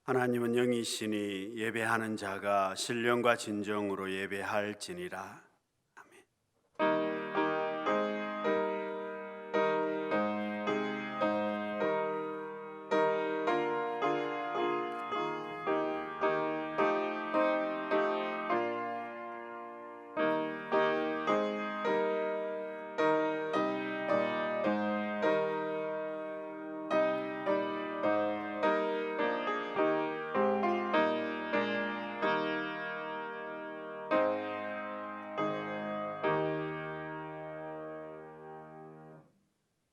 하나님은 영이시니 예배하는 자가 신령과 진정으로 예배할지니라.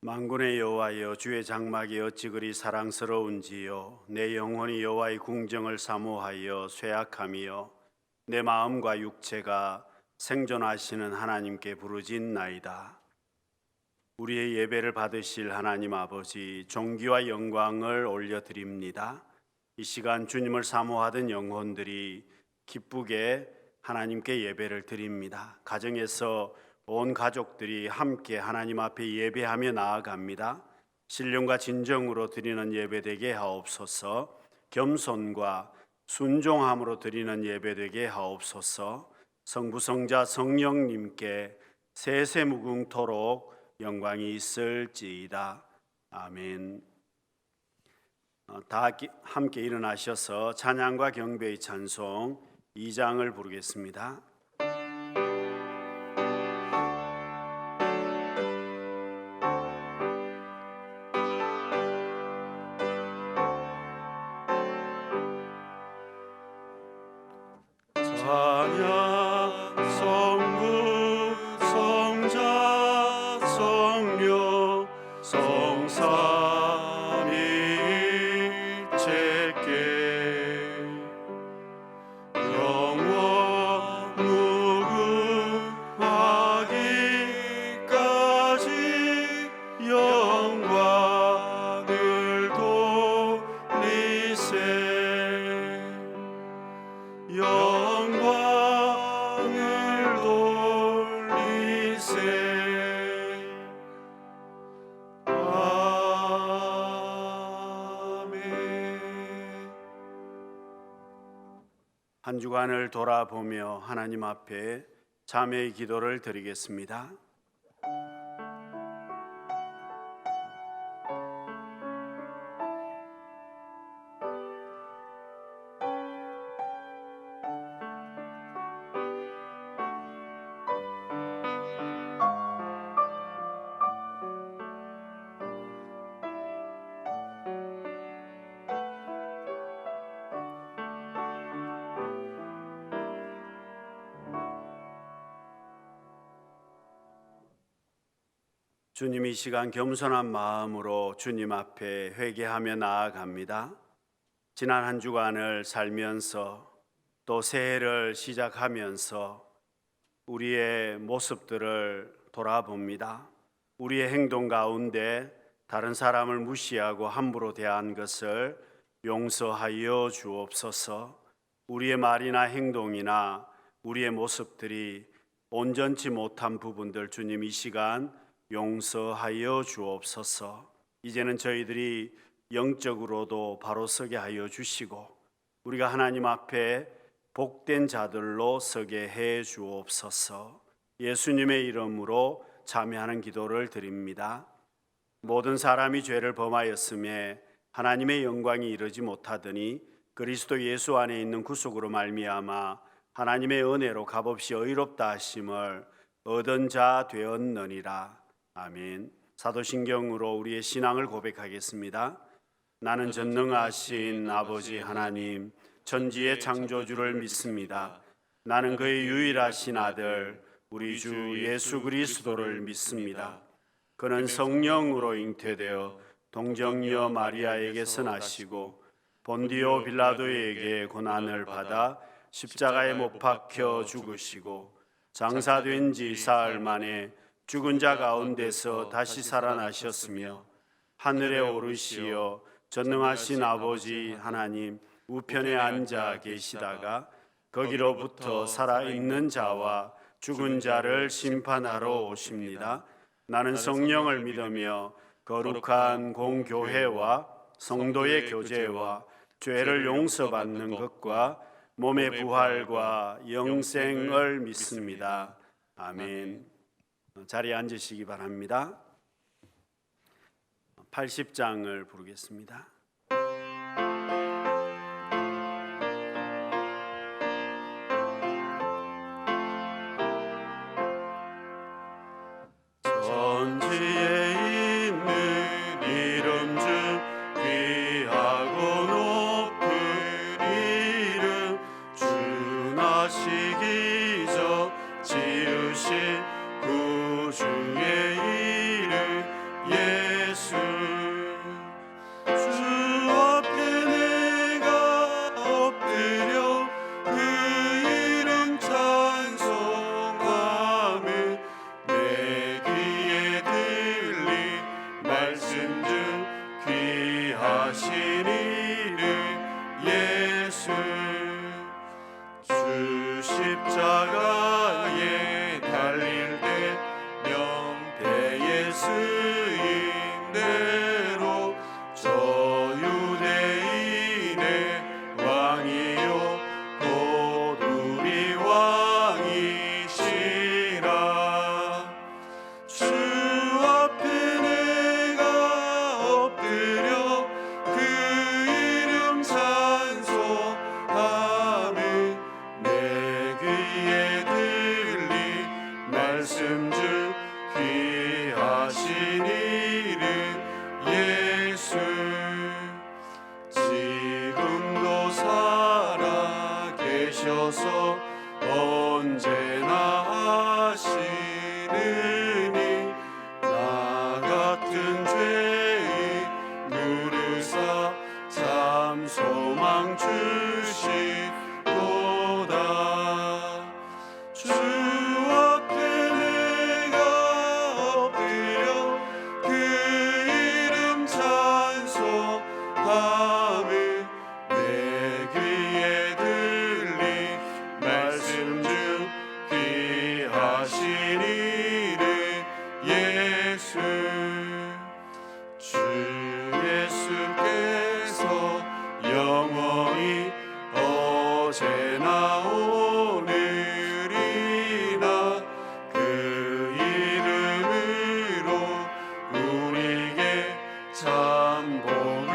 만군의 여호와여, 주의 장막이 어찌 그리 사랑스러운지요. 내 영혼이 여호와의 궁정을 사모하여 쇠약하며 내 마음과 육체가 생존하시는 하나님께 부르짖나이다. 우리의 예배를 받으실 하나님 아버지, 존귀와 영광을 올려드립니다. 이 시간 주님을 사모하던 영혼들이 기쁘게 하나님께 예배를 드립니다. 가정에서 온 가족들이 함께 하나님 앞에 예배하며 나아갑니다. 신령과 진정으로 드리는 예배되게 하옵소서. 겸손과 순종함으로 드리는 예배되게 하옵소서. 성부 성자 성령님께 세세무궁토록 영광이 있을지이다. 아멘. 다 함께 일어나셔서 찬양과 경배의 찬송 2장을 부르겠습니다. 한 주간을 돌아보며 하나님 앞에 자매의 기도를 드리겠습니다. 주님, 이 시간 겸손한 마음으로 주님 앞에 회개하며 나아갑니다. 지난 한 주간을 살면서 또 새해를 시작하면서 우리의 모습들을 돌아봅니다. 우리의 행동 가운데 다른 사람을 무시하고 함부로 대한 것을 용서하여 주옵소서. 우리의 말이나 행동이나 우리의 모습들이 온전치 못한 부분들 주님 이 시간 용서하여 주옵소서. 이제는 저희들이 영적으로도 바로 서게 하여 주시고 우리가 하나님 앞에 복된 자들로 서게 해 주옵소서. 예수님의 이름으로 참여하는 기도를 드립니다. 모든 사람이 죄를 범하였음에 하나님의 영광이 이르지 못하더니 그리스도 예수 안에 있는 구속으로 말미암아 하나님의 은혜로 값없이 의롭다 하심을 얻은 자 되었느니라. 아멘. 사도신경으로 우리의 신앙을 고백하겠습니다. 나는 전능하신 아버지 하나님 천지의 창조주를 믿습니다. 나는 그의 유일하신 아들 우리 주 예수 그리스도를 믿습니다. 그는 성령으로 잉태되어 동정녀 마리아에게서 나시고 본디오 빌라도에게 고난을 받아 십자가에 못 박혀 죽으시고 장사된 지 사흘 만에 죽은 자 가운데서 다시 살아나셨으며 하늘에 오르시어 전능하신 아버지 하나님 우편에 앉아 계시다가 거기로부터 살아있는 자와 죽은 자를 심판하러 오십니다. 나는 성령을 믿으며 거룩한 공교회와 성도의 교제와 죄를 용서받는 것과 몸의 부활과 영생을 믿습니다. 아멘. 자리에 앉으시기 바랍니다. 80장을 부르겠습니다. 천지에 있는 이름 중 귀하고 높은 이름, 준하시기 전 지으신 구주의 이름 예수. 주 앞에 내가 엎드려 그 이름 찬송하며 내 귀에 들린 말씀 중 귀하신 이름 예수. 주 십자가에 달릴 때 명패에 쓰인 대로 저 유대인의 왕이요 곧 우리 왕이시라. 주 앞에 내가 엎드려 그 이름 찬송하며 내 귀에 들린 말씀 중 귀하신 이름 예수. 지금도 살아 계셔서 언제나 하시느니 나 같은 죄인 누르사 참 소망 주시도다. 주 앞에 내가 엎드려 그 이름 찬송하며 내 귀에 들린 말씀 중 귀하신 이름 예수. 주 예수께서 영원히 어제나 오늘이나 그 이름으로 우리에게 참 복을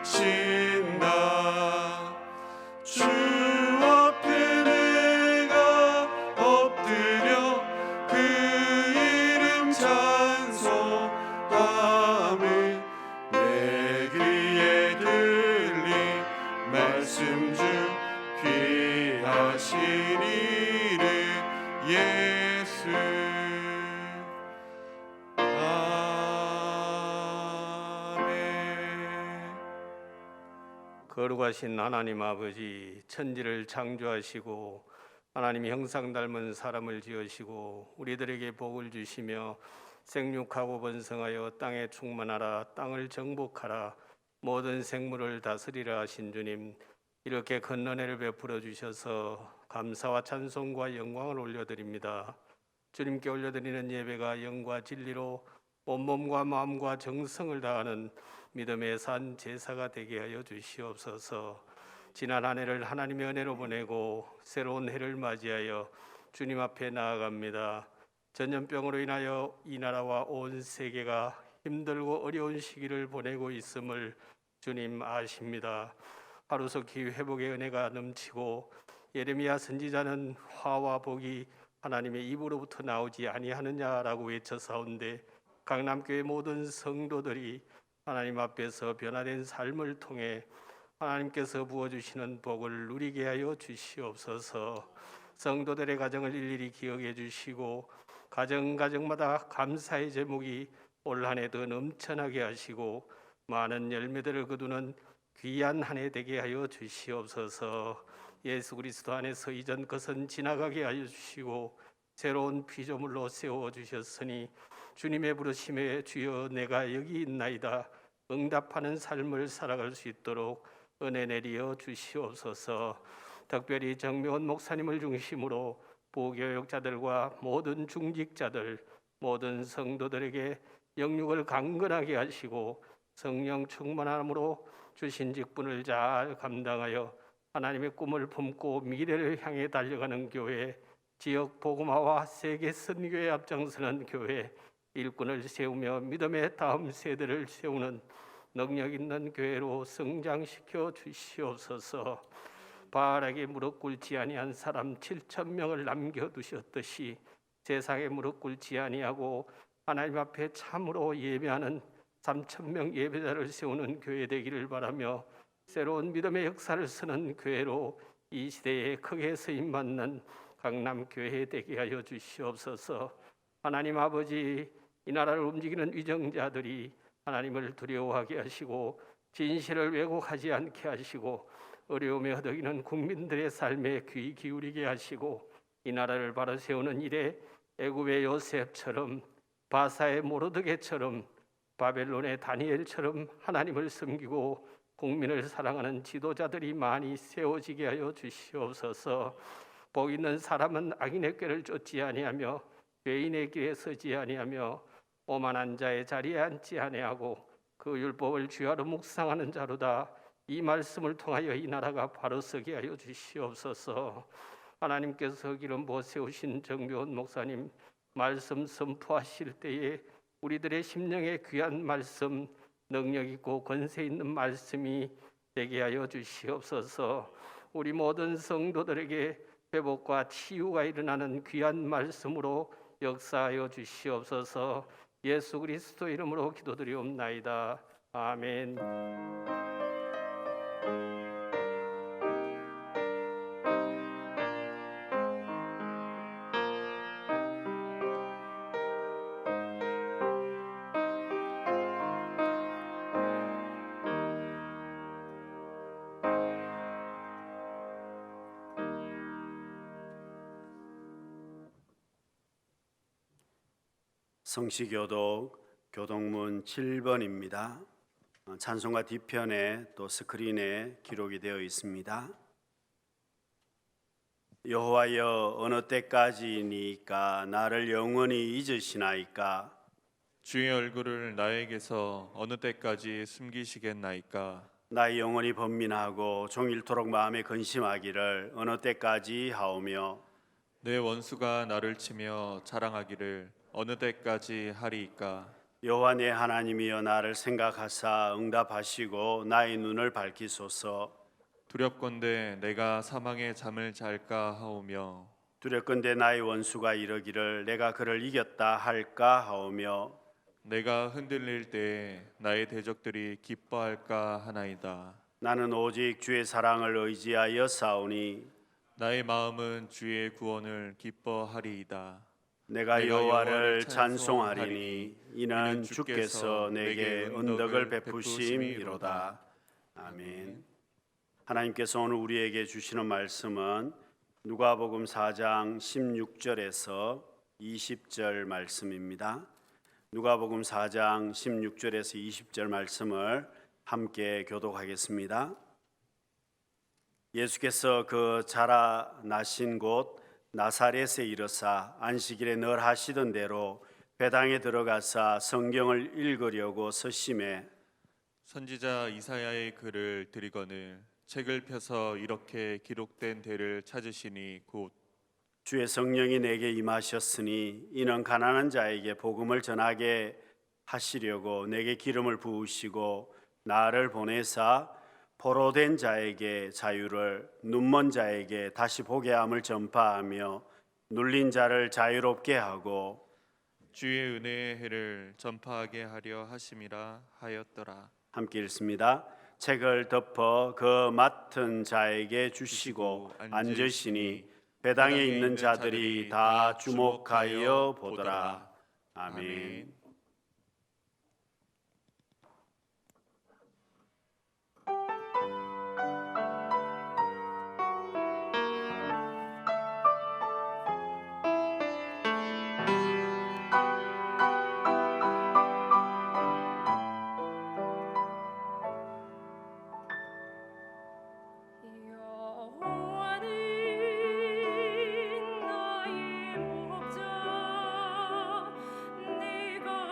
내리신다. 주 앞에 내가 엎드려 그 이름 찬송하며 내 귀에 들린 말씀 중 귀하신 이름 예수. 거룩하신 하나님 아버지, 천지를 창조하시고 하나님의 형상 닮은 사람을 지으시고 우리들에게 복을 주시며 생육하고 번성하여 땅에 충만하라, 땅을 정복하라, 모든 생물을 다스리라 하신 주님, 이렇게 큰 은혜를 베풀어 주셔서 감사와 찬송과 영광을 올려드립니다. 주님께 올려드리는 예배가 영과 진리로 온몸과 마음과 정성을 다하는 믿음의 산 제사가 되게 하여 주시옵소서. 지난 한 해를 하나님의 은혜로 보내고 새로운 해를 맞이하여 주님 앞에 나아갑니다. 전염병으로 인하여 이 나라와 온 세계가 힘들고 어려운 시기를 보내고 있음을 주님 아십니다. 하루속히 회복의 은혜가 넘치고 예레미야 선지자는 화와 복이 하나님의 입으로부터 나오지 아니하느냐라고 외쳐사온데, 강남교회 모든 성도들이 하나님 앞에서 변화된 삶을 통해 하나님께서 부어주시는 복을 누리게 하여 주시옵소서. 성도들의 가정을 일일이 기억해 주시고 가정마다 감사의 제목이 올 한 해 더 넘쳐나게 하시고 많은 열매들을 거두는 귀한 한 해 되게 하여 주시옵소서. 예수 그리스도 안에서 이전 것은 지나가게 하여 주시고 새로운 피조물로 세워 주셨으니 주님의 부르심에 주여 내가 여기 있나이다 응답하는 삶을 살아갈 수 있도록 은혜 내리어 주시옵소서. 특별히 정명원 목사님을 중심으로 부교육자들과 모든 중직자들, 모든 성도들에게 영육을 강건하게 하시고 성령 충만함으로 주신 직분을 잘 감당하여 하나님의 꿈을 품고 미래를 향해 달려가는 교회, 지역 복음화와 세계 선교에 앞장서는 교회, 일꾼을 세우며 믿음의 다음 세대를 세우는 능력 있는 교회로 성장시켜 주시옵소서. 바알에게 무릎 꿇지 아니한 사람 7천 명을 남겨두셨듯이 세상에 무릎 꿇지 아니하고 하나님 앞에 참으로 예배하는 3천 명 예배자를 세우는 교회 되기를 바라며 새로운 믿음의 역사를 쓰는 교회로 이 시대에 크게 쓰임받는 강남교회 되게 하여 주시옵소서. 하나님 아버지, 이 나라를 움직이는 위정자들이 하나님을 두려워하게 하시고 진실을 왜곡하지 않게 하시고 어려움에 허덕이는 국민들의 삶에 귀 기울이게 하시고 이 나라를 바로 세우는 일에 애굽의 요셉처럼 바사의 모르드게처럼 바벨론의 다니엘처럼 하나님을 섬기고 국민을 사랑하는 지도자들이 많이 세워지게 하여 주시옵소서. 복 있는 사람은 악인의 꾀를 쫓지 아니하며 죄인의 길에 서지 아니하며 오만한 자의 자리에 앉지 아니하고 그 율법을 주야로 묵상하는 자로다. 이 말씀을 통하여 이 나라가 바로 서게 하여 주시옵소서. 하나님께서 기름 부어 세우신 정묘원 목사님 말씀 선포하실 때에 우리들의 심령에 귀한 말씀, 능력 있고 권세 있는 말씀이 되게 하여 주시옵소서. 우리 모든 성도들에게 회복과 치유가 일어나는 귀한 말씀으로 역사하여 주시옵소서. 예수 그리스도 이름으로 기도드리옵나이다. 아멘. 성시교독 교동문 7번입니다. 찬송가 뒤편에 또 스크린에 기록이 되어 있습니다. 여호와여, 어느 때까지니까 나를 영원히 잊으시나이까? 주의 얼굴을 나에게서 어느 때까지 숨기시겠나이까? 나의 영혼이 번민하고 종일토록 마음에 근심하기를 어느 때까지 하오며, 내 원수가 나를 치며 자랑하기를 어느 때까지 하리이까? 여호와 내 하나님이여, 나를 생각하사 응답하시고 나의 눈을 밝히소서. 두렵건대 내가 사망의 잠을 잘까 하오며, 두렵건대 나의 원수가 이르기를 내가 그를 이겼다 할까 하오며, 내가 흔들릴 때에 나의 대적들이 기뻐할까 하나이다. 나는 오직 주의 사랑을 의지하여 싸우니 나의 마음은 주의 구원을 기뻐하리이다. 내가 여호와를 찬송하리니 이는 주께서 내게 은덕을 베푸심이로다. 아멘. 하나님께서 오늘 우리에게 주시는 말씀은 누가복음 4장 16절에서 20절 말씀입니다. 누가복음 4장 16절에서 20절 말씀을 함께 교독하겠습니다. 예수께서 그 자라나신 곳 나사렛에 이르사 안식일에 늘 하시던 대로 회당에 들어가사 성경을 읽으려고 서심해 선지자 이사야의 글을 들이거늘 책을 펴서 이렇게 기록된 데를 찾으시니 곧 주의 성령이 내게 임하셨으니 이는 가난한 자에게 복음을 전하게 하시려고 내게 기름을 부으시고 나를 보내사 포로된 자에게 자유를, 눈먼 자에게 다시 보게 함을 전파하며 눌린 자를 자유롭게 하고 주의 은혜의 해를 전파하게 하려 하심이라 하였더라. 함께 읽습니다. 책을 덮어 그 맡은 자에게 주시고 앉으시니 배당에 있는 자들이 다 주목하여 보더라. 아멘. 여호와는 나의 목자, 내가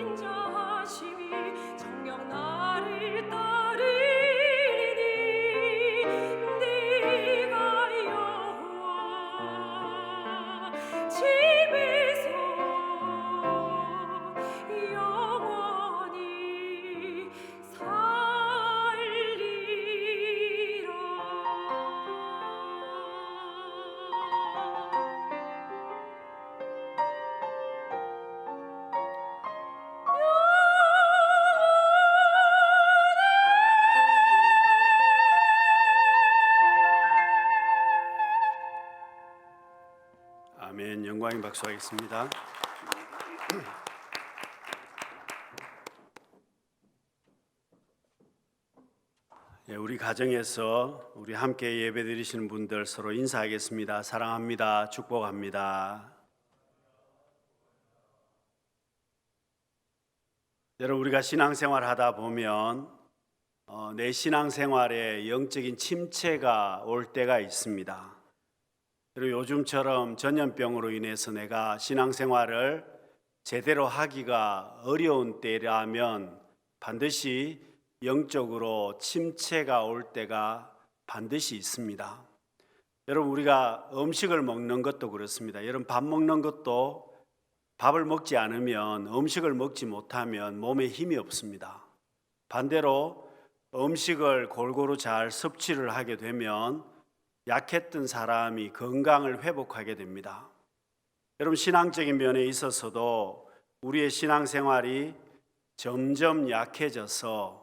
인자하심이 정녕 나를 따르리니 네가 여호와 집에서 영원히 아멘. 영광의 박수하겠습니다. 우리 가정에서 우리 함께 예배드리시는 분들 서로 인사하겠습니다. 사랑합니다. 축복합니다. 여러분, 우리가 신앙생활 하다 보면 내 신앙생활에 영적인 침체가 올 때가 있습니다. 그리고 요즘처럼 전염병으로 인해서 내가 신앙생활을 제대로 하기가 어려운 때라면 반드시 영적으로 침체가 올 때가 반드시 있습니다. 여러분, 우리가 음식을 먹는 것도 그렇습니다. 여러분, 밥 먹는 것도 밥을 먹지 않으면, 음식을 먹지 못하면 몸에 힘이 없습니다. 반대로 음식을 골고루 잘 섭취를 하게 되면 약했던 사람이 건강을 회복하게 됩니다. 여러분, 신앙적인 면에 있어서도 우리의 신앙생활이 점점 약해져서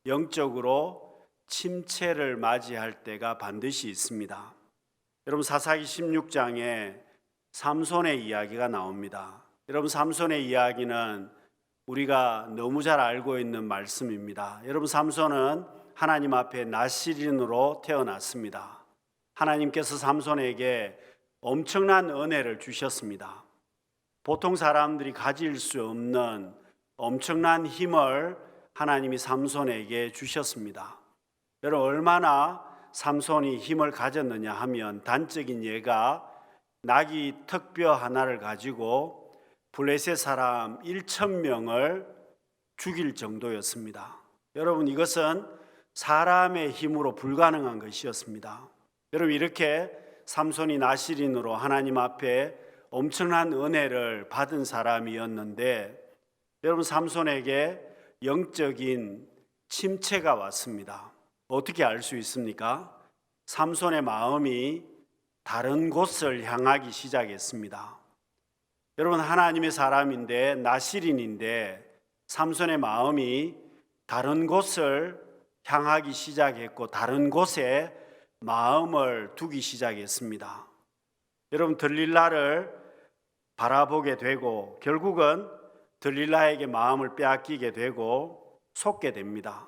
영적으로 침체를 맞이할 때가 반드시 있습니다. 여러분, 사사기 16장에 삼손의 이야기가 나옵니다. 여러분, 삼손의 이야기는 우리가 너무 잘 알고 있는 말씀입니다. 여러분, 삼손은 하나님 앞에 나실인으로 태어났습니다. 하나님께서 삼손에게 엄청난 은혜를 주셨습니다. 보통 사람들이 가질 수 없는 엄청난 힘을 하나님이 삼손에게 주셨습니다. 여러분, 얼마나 삼손이 힘을 가졌느냐 하면 단적인 예가 나귀 턱뼈 하나를 가지고 블레셋 사람 1,000명을 죽일 정도였습니다. 여러분, 이것은 사람의 힘으로 불가능한 것이었습니다. 여러분, 이렇게 삼손이 나실인으로 하나님 앞에 엄청난 은혜를 받은 사람이었는데, 여러분, 삼손에게 영적인 침체가 왔습니다. 어떻게 알 수 있습니까? 삼손의 마음이 다른 곳을 향하기 시작했습니다. 여러분, 하나님의 사람인데, 나실인인데 삼손의 마음이 다른 곳을 향하기 시작했고 다른 곳에 마음을 두기 시작했습니다. 여러분, 들릴라를 바라보게 되고 결국은 들릴라에게 마음을 빼앗기게 되고 속게 됩니다.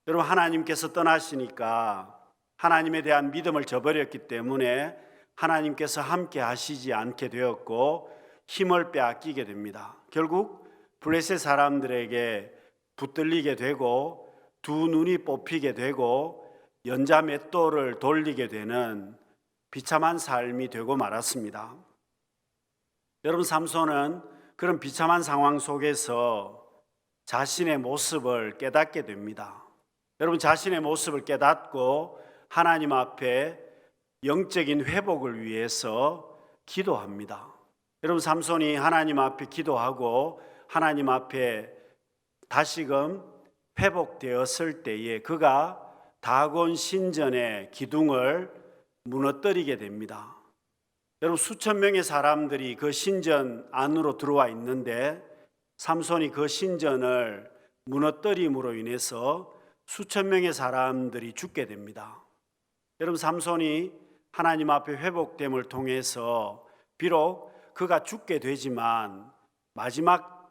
여러분, 하나님께서 떠나시니까 하나님에 대한 믿음을 저버렸기 때문에 하나님께서 함께 하시지 않게 되었고 힘을 빼앗기게 됩니다. 결국 블레셋 사람들에게 붙들리게 되고 두 눈이 뽑히게 되고 연자 맷돌을 돌리게 되는 비참한 삶이 되고 말았습니다. 여러분, 삼손은 그런 비참한 상황 속에서 자신의 모습을 깨닫게 됩니다. 여러분, 자신의 모습을 깨닫고 하나님 앞에 영적인 회복을 위해서 기도합니다. 여러분, 삼손이 하나님 앞에 기도하고 하나님 앞에 다시금 회복되었을 때에 그가 다곤 신전의 기둥을 무너뜨리게 됩니다. 여러분, 수천 명의 사람들이 그 신전 안으로 들어와 있는데 삼손이 그 신전을 무너뜨림으로 인해서 수천 명의 사람들이 죽게 됩니다. 여러분, 삼손이 하나님 앞에 회복됨을 통해서 비록 그가 죽게 되지만 마지막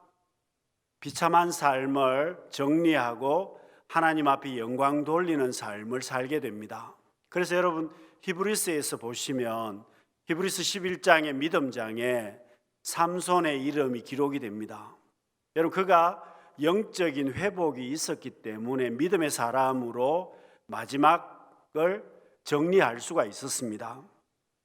비참한 삶을 정리하고 하나님 앞에 영광 돌리는 삶을 살게 됩니다. 그래서 여러분, 히브리서에서 보시면 히브리서 11장의 믿음장에 삼손의 이름이 기록이 됩니다. 여러분, 그가 영적인 회복이 있었기 때문에 믿음의 사람으로 마지막을 정리할 수가 있었습니다.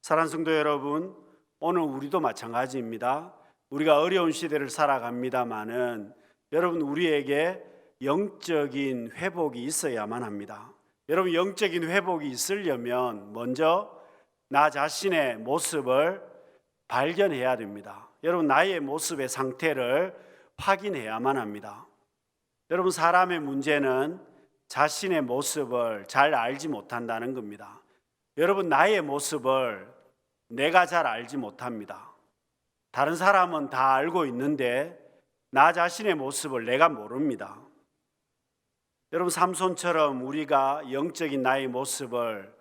사랑하는 성도 여러분, 오늘 우리도 마찬가지입니다. 우리가 어려운 시대를 살아갑니다마는 여러분 우리에게 영적인 회복이 있어야만 합니다. 여러분 영적인 회복이 있으려면 먼저 나 자신의 모습을 발견해야 됩니다. 여러분 나의 모습의 상태를 확인해야만 합니다. 여러분 사람의 문제는 자신의 모습을 잘 알지 못한다는 겁니다. 여러분 나의 모습을 내가 잘 알지 못합니다. 다른 사람은 다 알고 있는데 나 자신의 모습을 내가 모릅니다. 여러분 삼손처럼 우리가 영적인 나의 모습을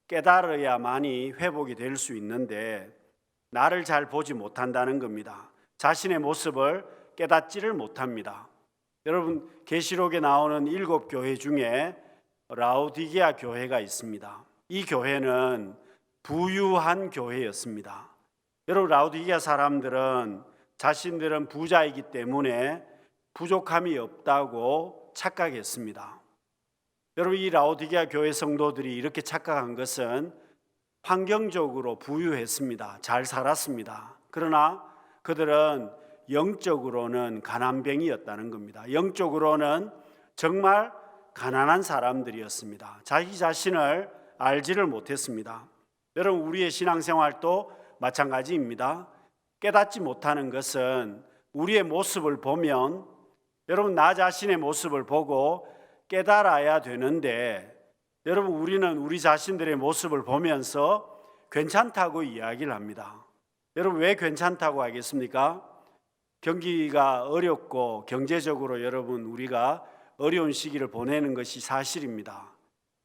깨달아야만이 회복이 될 수 있는데 나를 잘 보지 못한다는 겁니다. 자신의 모습을 깨닫지를 못합니다. 여러분 계시록에 나오는 7교회 중에 라오디게아 교회가 있습니다. 이 교회는 부유한 교회였습니다. 여러분 라오디게아 사람들은 자신들은 부자이기 때문에 부족함이 없다고 착각했습니다. 여러분 이 라오디게아 교회 성도들이 이렇게 착각한 것은 환경적으로 부유했습니다. 잘 살았습니다. 그러나 그들은 영적으로는 가난뱅이였다는 겁니다. 영적으로는 정말 가난한 사람들이었습니다. 자기 자신을 알지를 못했습니다. 여러분 우리의 신앙생활도 마찬가지입니다. 깨닫지 못하는 것은 우리의 모습을 보면 여러분 나 자신의 모습을 보고 깨달아야 되는데 여러분 우리는 우리 자신들의 모습을 보면서 괜찮다고 이야기를 합니다. 여러분 왜 괜찮다고 하겠습니까? 경기가 어렵고 경제적으로 여러분 우리가 어려운 시기를 보내는 것이 사실입니다.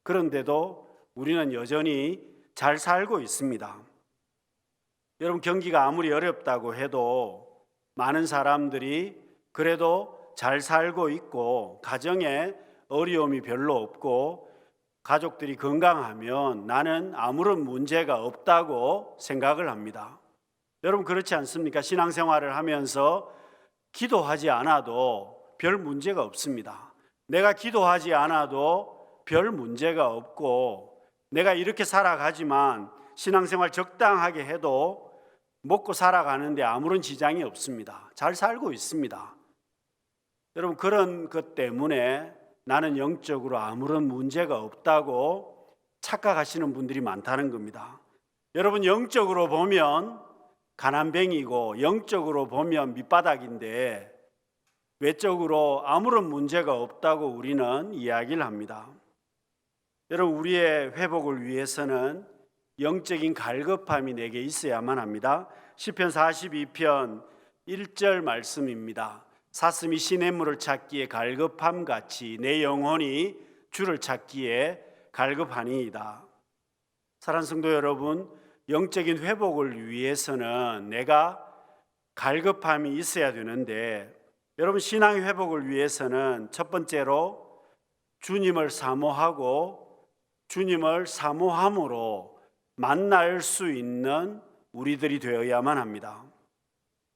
그런데도 우리는 여전히 잘 살고 있습니다. 여러분 경기가 아무리 어렵다고 해도 많은 사람들이 그래도 잘 살고 있고 가정에 어려움이 별로 없고 가족들이 건강하면 나는 아무런 문제가 없다고 생각을 합니다. 여러분 그렇지 않습니까? 신앙생활을 하면서 기도하지 않아도 별 문제가 없습니다. 내가 기도하지 않아도 별 문제가 없고 내가 이렇게 살아가지만 신앙생활 적당하게 해도 먹고 살아가는데 아무런 지장이 없습니다. 잘 살고 있습니다. 여러분 그런 것 때문에 나는 영적으로 아무런 문제가 없다고 착각하시는 분들이 많다는 겁니다. 여러분 영적으로 보면 가난뱅이고 영적으로 보면 밑바닥인데 외적으로 아무런 문제가 없다고 우리는 이야기를 합니다. 여러분 우리의 회복을 위해서는 영적인 갈급함이 내게 있어야만 합니다. 시편 42편 1절 말씀입니다. 사슴이 시냇물을 찾기에 갈급함 같이 내 영혼이 주를 찾기에 갈급하니이다. 사랑하는 성도 여러분, 영적인 회복을 위해서는 내가 갈급함이 있어야 되는데 여러분 신앙의 회복을 위해서는 첫 번째로 주님을 사모하고 주님을 사모함으로 만날 수 있는 우리들이 되어야만 합니다.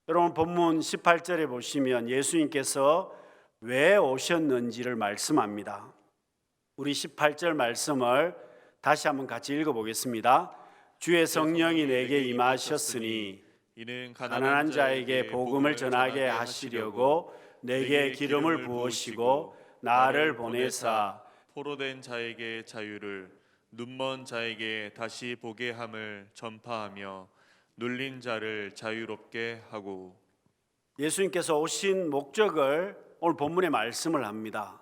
여러분 본문 18절에 보시면 예수님께서 왜 오셨는지를 말씀합니다. 우리 18절 말씀을 다시 한번 같이 읽어보겠습니다. 주의 성령이 내게 임하셨으니 이는 가난한 자에게 복음을 전하게 하시려고 내게 기름을 부으시고 나를 보내사 포로된 자에게 자유를 눈먼 자에게 다시 보게 함을 전파하며 눌린 자를 자유롭게 하고. 예수님께서 오신 목적을 오늘 본문에 말씀을 합니다.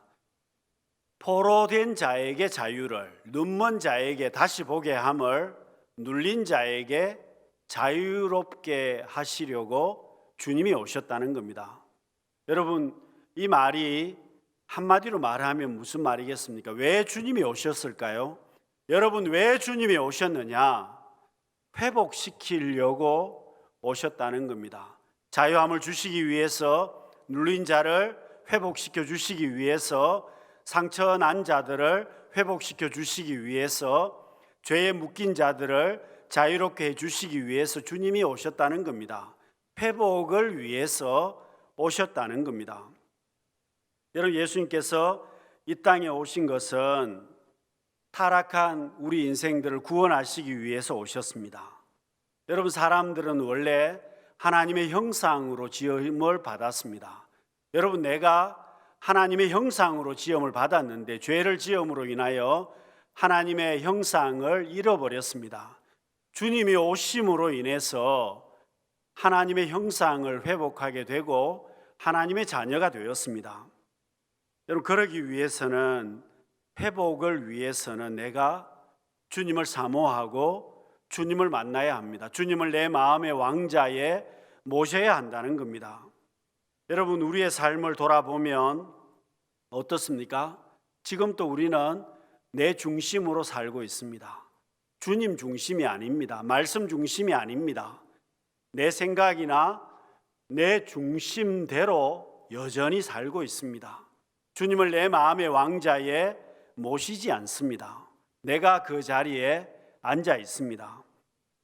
포로된 자에게 자유를, 눈먼 자에게 다시 보게 함을, 눌린 자에게 자유롭게 하시려고 주님이 오셨다는 겁니다. 여러분 이 말이 한마디로 말하면 무슨 말이겠습니까? 왜 주님이 오셨을까요? 여러분 왜 주님이 오셨느냐? 회복시키려고 오셨다는 겁니다. 자유함을 주시기 위해서, 눌린 자를 회복시켜 주시기 위해서, 상처 난 자들을 회복시켜 주시기 위해서, 죄에 묶인 자들을 자유롭게 해 주시기 위해서 주님이 오셨다는 겁니다. 회복을 위해서 오셨다는 겁니다. 여러분 예수님께서 이 땅에 오신 것은 타락한 우리 인생들을 구원하시기 위해서 오셨습니다. 여러분 사람들은 원래 하나님의 형상으로 지음을 받았습니다. 여러분, 내가 하나님의 형상으로 지음을 받았는데 죄를 지음으로 인하여 하나님의 형상을 잃어버렸습니다. 주님이 오심으로 인해서 하나님의 형상을 회복하게 되고 하나님의 자녀가 되었습니다. 여러분, 그러기 위해서는, 회복을 위해서는 내가 주님을 사모하고 주님을 만나야 합니다. 주님을 내 마음의 왕자에 모셔야 한다는 겁니다. 여러분, 우리의 삶을 돌아보면 어떻습니까? 지금 또 우리는 내 중심으로 살고 있습니다. 주님 중심이 아닙니다. 말씀 중심이 아닙니다. 내 생각이나 내 중심대로 여전히 살고 있습니다. 주님을 내 마음의 왕자에 모시지 않습니다. 내가 그 자리에 앉아 있습니다.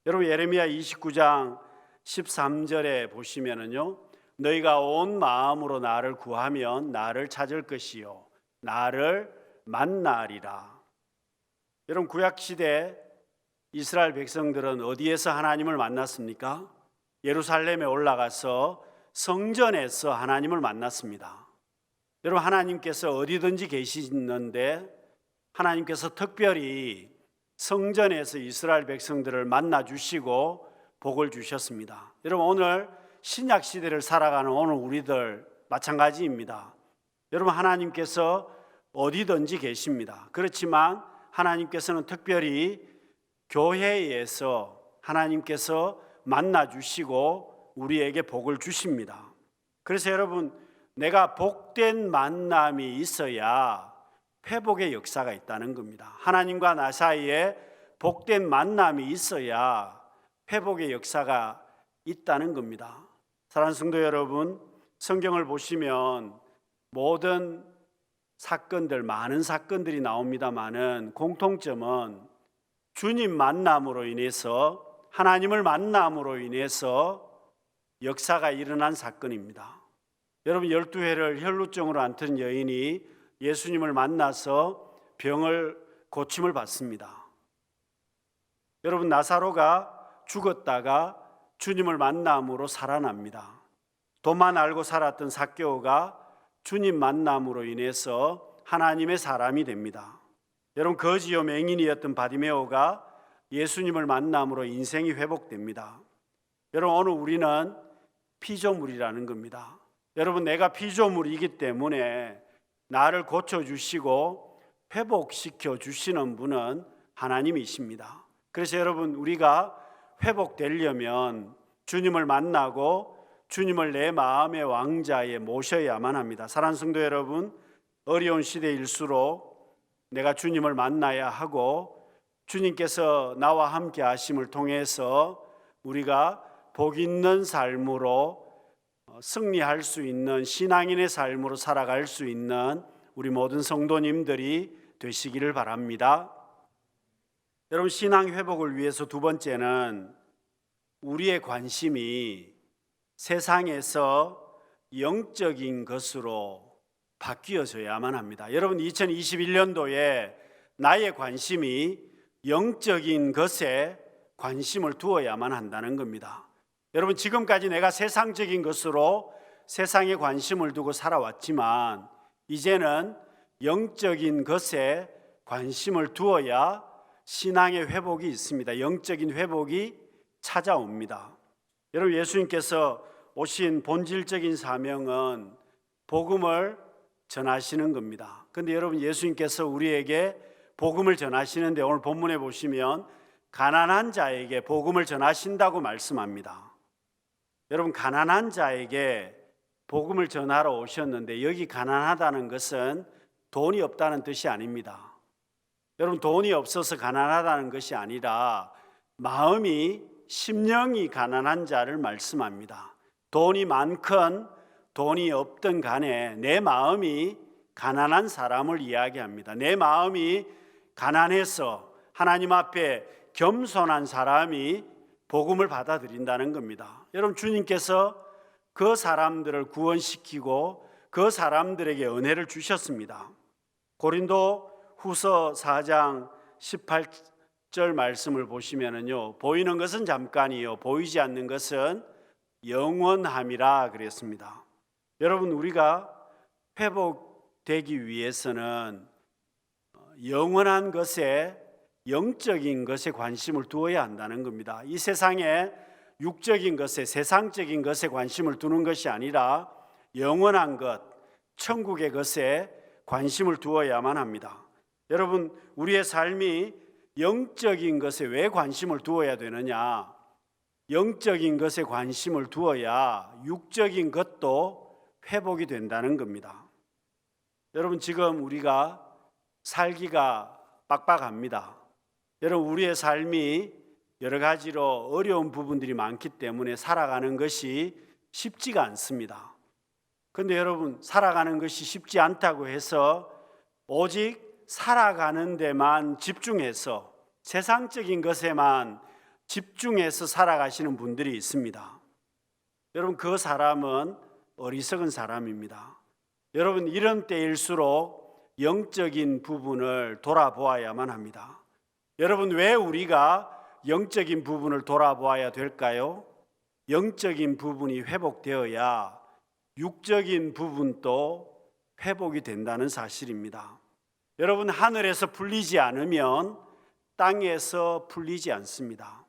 여러분, 예레미야 29장 13절에 보시면은요, 너희가 온 마음으로 나를 구하면 나를 찾을 것이요 나를 만나리라. 여러분, 구약시대 이스라엘 백성들은 어디에서 하나님을 만났습니까? 예루살렘에 올라가서 성전에서 하나님을 만났습니다. 여러분, 하나님께서 어디든지 계시는데 하나님께서 특별히 성전에서 이스라엘 백성들을 만나 주시고 복을 주셨습니다. 여러분, 오늘 신약 시대를 살아가는 오늘 우리들 마찬가지입니다. 여러분, 하나님께서 어디든지 계십니다. 그렇지만 하나님께서는 특별히 교회에서 하나님께서 만나 주시고 우리에게 복을 주십니다. 그래서 여러분, 내가 복된 만남이 있어야 회복의 역사가 있다는 겁니다. 하나님과 나 사이에 복된 만남이 있어야 회복의 역사가 있다는 겁니다. 사랑하는 성도 여러분, 성경을 보시면 모든 사건들, 많은 사건들이 나옵니다마는 공통점은 주님 만남으로 인해서, 하나님을 만남으로 인해서 역사가 일어난 사건입니다. 여러분, 12회를 혈루증으로 앓던 여인이 예수님을 만나서 병을 고침을 받습니다. 여러분, 나사로가 죽었다가 주님을 만남으로 살아납니다. 돈만 알고 살았던 삭개오가 주님 만남으로 인해서 하나님의 사람이 됩니다. 여러분, 거지요 맹인이었던 바디메오가 예수님을 만남으로 인생이 회복됩니다. 여러분, 오늘 우리는 피조물이라는 겁니다. 여러분, 내가 피조물이기 때문에 나를 고쳐주시고 회복시켜 주시는 분은 하나님이십니다. 그래서 여러분, 우리가 회복되려면 주님을 만나고 주님을 내 마음의 왕자에 모셔야만 합니다. 사랑하는 성도 여러분, 어려운 시대일수록 내가 주님을 만나야 하고 주님께서 나와 함께 하심을 통해서 우리가 복 있는 삶으로 승리할 수 있는 신앙인의 삶으로 살아갈 수 있는 우리 모든 성도님들이 되시기를 바랍니다. 여러분, 신앙 회복을 위해서 두 번째는 우리의 관심이 세상에서 영적인 것으로 바뀌어져야만 합니다. 여러분, 2021년도에 나의 관심이 영적인 것에 관심을 두어야만 한다는 겁니다. 여러분, 지금까지 내가 세상적인 것으로 세상에 관심을 두고 살아왔지만 이제는 영적인 것에 관심을 두어야 신앙의 회복이 있습니다. 영적인 회복이 찾아옵니다. 여러분, 예수님께서 오신 본질적인 사명은 복음을 전하시는 겁니다. 그런데 여러분, 예수님께서 우리에게 복음을 전하시는데 오늘 본문에 보시면 가난한 자에게 복음을 전하신다고 말씀합니다. 여러분, 가난한 자에게 복음을 전하러 오셨는데 여기 가난하다는 것은 돈이 없다는 뜻이 아닙니다. 여러분, 돈이 없어서 가난하다는 것이 아니라 마음이, 심령이 가난한 자를 말씀합니다. 돈이 많건 돈이 없든 간에 내 마음이 가난한 사람을 이야기합니다. 내 마음이 가난해서 하나님 앞에 겸손한 사람이 복음을 받아들인다는 겁니다. 여러분, 주님께서 그 사람들을 구원시키고 그 사람들에게 은혜를 주셨습니다. 고린도 후서 4장 18절 말씀을 보시면은요, 보이는 것은 잠깐이요 보이지 않는 것은 영원함이라 그랬습니다. 여러분, 우리가 회복되기 위해서는 영원한 것에, 영적인 것에 관심을 두어야 한다는 겁니다. 이 세상에 육적인 것에, 세상적인 것에 관심을 두는 것이 아니라 영원한 것, 천국의 것에 관심을 두어야만 합니다. 여러분, 우리의 삶이 영적인 것에 왜 관심을 두어야 되느냐? 영적인 것에 관심을 두어야 육적인 것도 회복이 된다는 겁니다. 여러분, 지금 우리가 살기가 빡빡합니다. 여러분, 우리의 삶이 여러 가지로 어려운 부분들이 많기 때문에 살아가는 것이 쉽지가 않습니다. 그런데 여러분, 살아가는 것이 쉽지 않다고 해서 오직 살아가는 데만 집중해서 세상적인 것에만 집중해서 살아가시는 분들이 있습니다. 여러분, 그 사람은 어리석은 사람입니다. 여러분, 이런 때일수록 영적인 부분을 돌아보아야만 합니다. 여러분, 왜 우리가 영적인 부분을 돌아보아야 될까요? 영적인 부분이 회복되어야 육적인 부분도 회복이 된다는 사실입니다. 여러분, 하늘에서 풀리지 않으면 땅에서 풀리지 않습니다.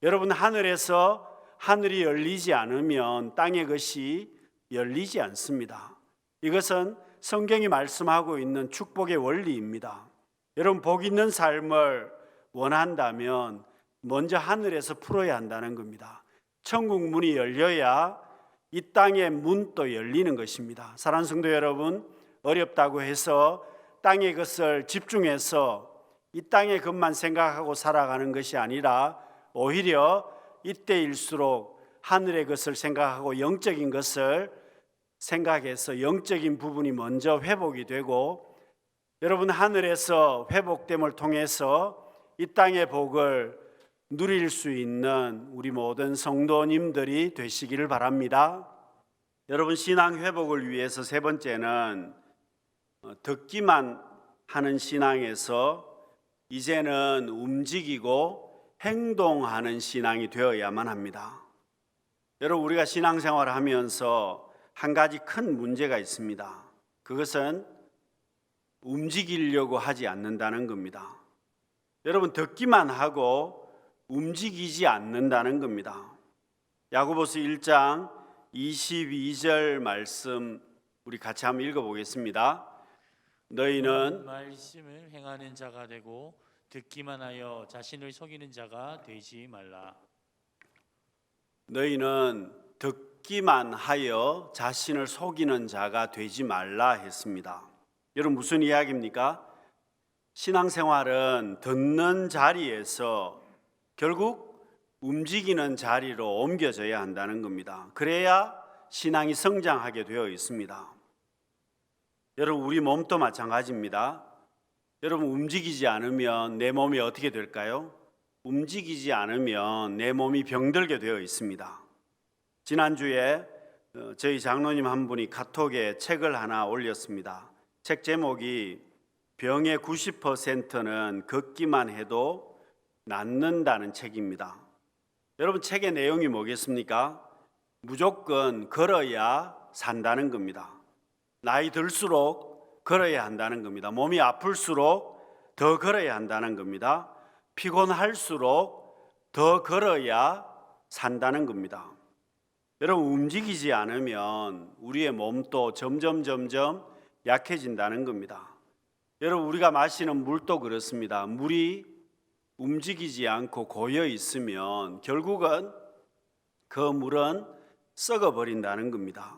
여러분, 하늘이 열리지 않으면 땅의 것이 열리지 않습니다. 이것은 성경이 말씀하고 있는 축복의 원리입니다. 여러분, 복 있는 삶을 원한다면 먼저 하늘에서 풀어야 한다는 겁니다. 천국 문이 열려야 이 땅의 문도 열리는 것입니다. 사랑하는 성도 여러분, 어렵다고 해서 땅의 것을 집중해서 이 땅의 것만 생각하고 살아가는 것이 아니라 오히려 이때일수록 하늘의 것을 생각하고 영적인 것을 생각해서 영적인 부분이 먼저 회복이 되고, 여러분, 하늘에서 회복됨을 통해서 이 땅의 복을 누릴 수 있는 우리 모든 성도님들이 되시기를 바랍니다. 여러분, 신앙 회복을 위해서 세 번째는 듣기만 하는 신앙에서 이제는 움직이고 행동하는 신앙이 되어야만 합니다. 여러분, 우리가 신앙생활을 하면서 한 가지 큰 문제가 있습니다. 그것은 움직이려고 하지 않는다는 겁니다. 여러분, 듣기만 하고 움직이지 않는다는 겁니다. 야고보서 1장 22절 말씀 우리 같이 한번 읽어보겠습니다. 너희는 말씀을 행하는 자가 되고 듣기만 하여 자신을 속이는 자가 되지 말라. 너희는 듣기만 하여 자신을 속이는 자가 되지 말라 했습니다. 여러분, 무슨 이야기입니까? 신앙생활은 듣는 자리에서 결국 움직이는 자리로 옮겨져야 한다는 겁니다. 그래야 신앙이 성장하게 되어 있습니다. 여러분, 우리 몸도 마찬가지입니다. 여러분, 움직이지 않으면 내 몸이 어떻게 될까요? 움직이지 않으면 내 몸이 병들게 되어 있습니다. 지난주에 저희 장로님 한 분이 카톡에 책을 하나 올렸습니다. 책 제목이 병의 90%는 걷기만 해도 낫는다는 책입니다. 여러분, 책의 내용이 뭐겠습니까? 무조건 걸어야 산다는 겁니다. 나이 들수록 걸어야 한다는 겁니다. 몸이 아플수록 더 걸어야 한다는 겁니다. 피곤할수록 더 걸어야 산다는 겁니다. 여러분, 움직이지 않으면 우리의 몸도 점점 약해진다는 겁니다. 여러분, 우리가 마시는 물도 그렇습니다. 물이 움직이지 않고 고여 있으면 결국은 그 물은 썩어버린다는 겁니다.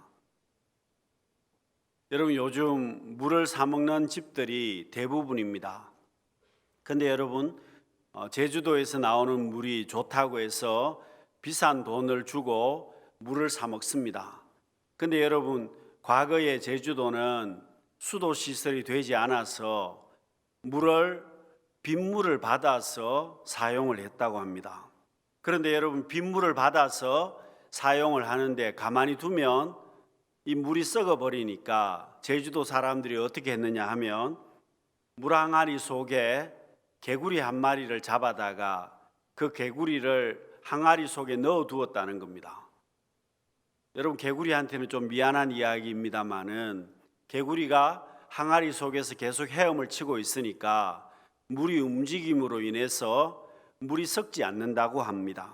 여러분, 요즘 물을 사 먹는 집들이 대부분입니다. 근데 여러분, 제주도에서 나오는 물이 좋다고 해서 비싼 돈을 주고 물을 사 먹습니다. 근데 여러분, 과거에 제주도는 수도 시설이 되지 않아서 빗물을 받아서 사용을 했다고 합니다. 그런데 여러분, 빗물을 받아서 사용을 하는데 가만히 두면 이 물이 썩어버리니까 제주도 사람들이 어떻게 했느냐 하면 물 항아리 속에 개구리 한 마리를 잡아다가 그 개구리를 항아리 속에 넣어 두었다는 겁니다. 여러분 개구리한테는 좀 미안한 이야기입니다만은 개구리가 항아리 속에서 계속 헤엄을 치고 있으니까 물이 움직임으로 인해서 물이 썩지 않는다고 합니다.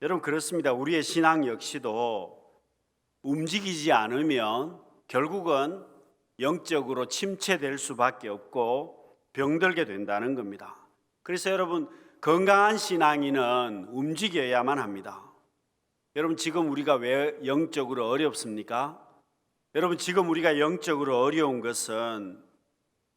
여러분 그렇습니다. 우리의 신앙 역시도 움직이지 않으면 결국은 영적으로 침체될 수밖에 없고 병들게 된다는 겁니다. 그래서 여러분 건강한 신앙인은 움직여야만 합니다. 여러분 지금 우리가 왜 영적으로 어렵습니까? 여러분 지금 우리가 영적으로 어려운 것은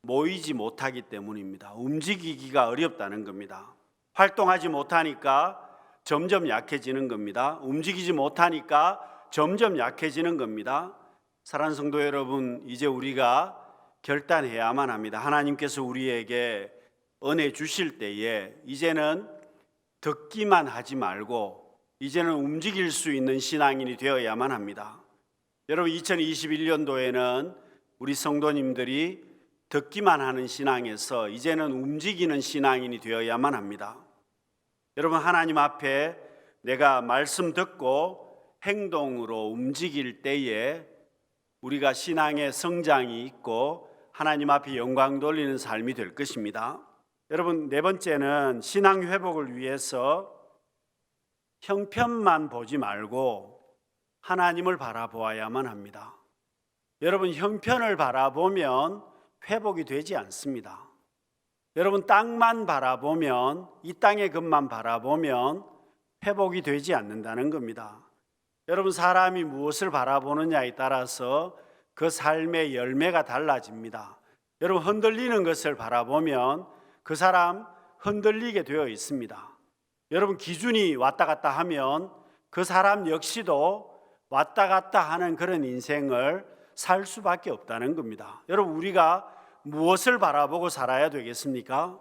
모이지 못하기 때문입니다. 움직이기가 어렵다는 겁니다. 활동하지 못하니까 점점 약해지는 겁니다. 움직이지 못하니까 점점 약해지는 겁니다. 사랑하는 성도 여러분, 이제 우리가 결단해야만 합니다. 하나님께서 우리에게 은혜 주실 때에 이제는 듣기만 하지 말고 이제는 움직일 수 있는 신앙인이 되어야만 합니다. 여러분 2021년도에는 우리 성도님들이 듣기만 하는 신앙에서 이제는 움직이는 신앙인이 되어야만 합니다. 여러분 하나님 앞에 내가 말씀 듣고 행동으로 움직일 때에 우리가 신앙의 성장이 있고 하나님 앞에 영광 돌리는 삶이 될 것입니다. 여러분 네 번째는 신앙 회복을 위해서 형편만 보지 말고 하나님을 바라보아야만 합니다. 여러분 형편을 바라보면 회복이 되지 않습니다. 여러분 땅만 바라보면 이 땅의 것만 바라보면 회복이 되지 않는다는 겁니다. 여러분 사람이 무엇을 바라보느냐에 따라서 그 삶의 열매가 달라집니다. 여러분 흔들리는 것을 바라보면 그 사람 흔들리게 되어 있습니다. 여러분 기준이 왔다 갔다 하면 그 사람 역시도 왔다 갔다 하는 그런 인생을 살 수밖에 없다는 겁니다. 여러분 우리가 무엇을 바라보고 살아야 되겠습니까?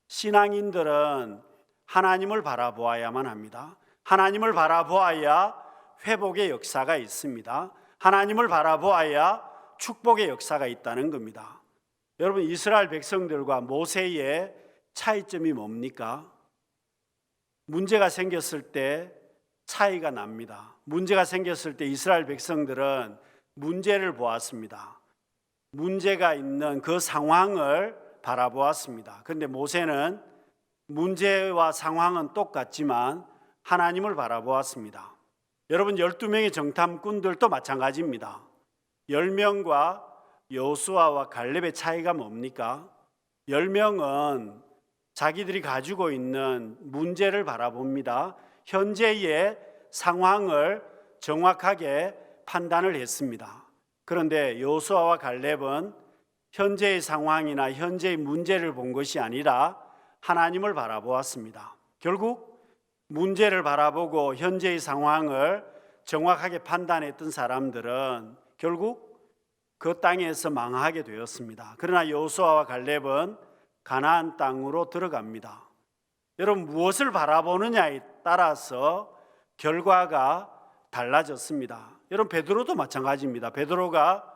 신앙인들은 하나님을 바라보아야만 합니다. 하나님을 바라보아야 회복의 역사가 있습니다. 하나님을 바라보아야 축복의 역사가 있다는 겁니다. 여러분 이스라엘 백성들과 모세의 차이점이 뭡니까? 문제가 생겼을 때 차이가 납니다. 문제가 생겼을 때 이스라엘 백성들은 문제를 보았습니다. 문제가 있는 그 상황을 바라보았습니다. 그런데 모세는 문제와 상황은 똑같지만 하나님을 바라보았습니다. 여러분 12명의 정탐꾼들도 마찬가지입니다. 10명과 여호수아와 갈렙의 차이가 뭡니까? 10명은 자기들이 가지고 있는 문제를 바라봅니다. 현재의 상황을 정확하게 판단을 했습니다. 그런데 여호수아와 갈렙은 현재의 상황이나 현재의 문제를 본 것이 아니라 하나님을 바라보았습니다. 결국 문제를 바라보고 현재의 상황을 정확하게 판단했던 사람들은 결국 그 땅에서 망하게 되었습니다. 그러나 여호수아와 갈렙은 가나안 땅으로 들어갑니다. 여러분 무엇을 바라보느냐에 따라서 결과가 달라졌습니다. 여러분 베드로도 마찬가지입니다. 베드로가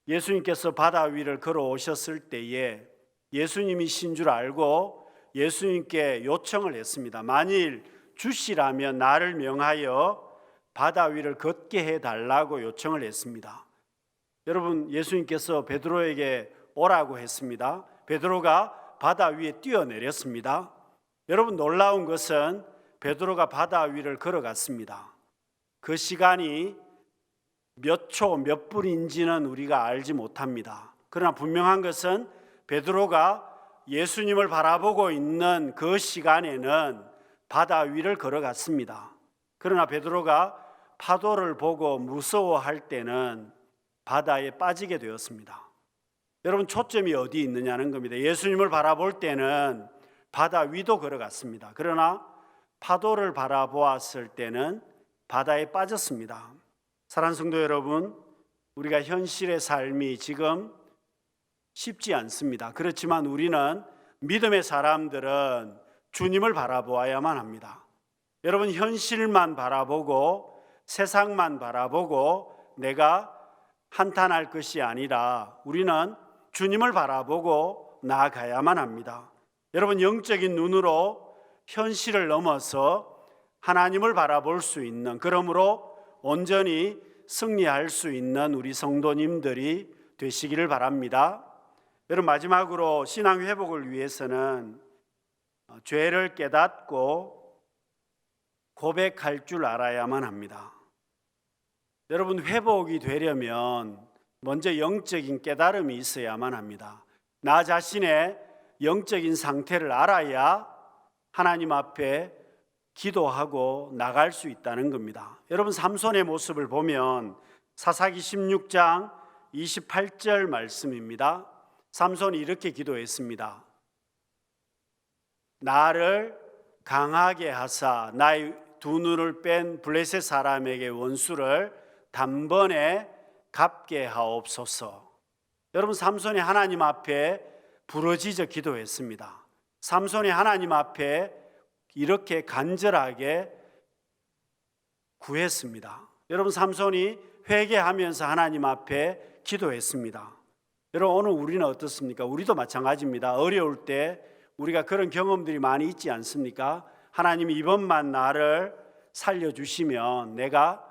예수님께서 바다 위를 걸어오셨을 때에 예수님이신 줄 알고 예수님께 요청을 했습니다. 만일 주시라면 나를 명하여 바다 위를 걷게 해달라고 요청을 했습니다. 여러분 예수님께서 베드로에게 오라고 했습니다. 베드로가 바다 위에 뛰어내렸습니다. 여러분 놀라운 것은 베드로가 바다 위를 걸어갔습니다. 그 시간이 몇 초, 몇 분인지는 우리가 알지 못합니다. 그러나 분명한 것은 베드로가 예수님을 바라보고 있는 그 시간에는 바다 위를 걸어갔습니다. 그러나 베드로가 파도를 보고 무서워할 때는 바다에 빠지게 되었습니다. 여러분 초점이 어디 있느냐는 겁니다. 예수님을 바라볼 때는 바다 위도 걸어갔습니다. 그러나 파도를 바라보았을 때는 바다에 빠졌습니다. 사랑하는 성도 여러분, 우리가 현실의 삶이 지금 쉽지 않습니다. 그렇지만 우리는 믿음의 사람들은 주님을 바라보아야만 합니다. 여러분 현실만 바라보고 세상만 바라보고 내가 한탄할 것이 아니라 우리는 주님을 바라보고 나아가야만 합니다. 여러분 영적인 눈으로 현실을 넘어서 하나님을 바라볼 수 있는, 그러므로 온전히 승리할 수 있는 우리 성도님들이 되시기를 바랍니다. 여러분, 마지막으로 신앙 회복을 위해서는 죄를 깨닫고 고백할 줄 알아야만 합니다. 여러분, 회복이 되려면 먼저 영적인 깨달음이 있어야만 합니다. 나 자신의 영적인 상태를 알아야 하나님 앞에 기도하고 나갈 수 있다는 겁니다. 여러분, 삼손의 모습을 보면 사사기 16장 28절 말씀입니다. 삼손이 이렇게 기도했습니다. 나를 강하게 하사 나의 두 눈을 뺀 블레셋 사람에게 원수를 단번에 갚게 하옵소서. 여러분, 삼손이 하나님 앞에 부르짖어 기도했습니다. 삼손이 하나님 앞에 이렇게 간절하게 구했습니다. 여러분, 삼손이 회개하면서 하나님 앞에 기도했습니다. 여러분, 오늘 우리는 어떻습니까? 우리도 마찬가지입니다. 어려울 때 우리가 그런 경험들이 많이 있지 않습니까? 하나님이 이번만 나를 살려주시면 내가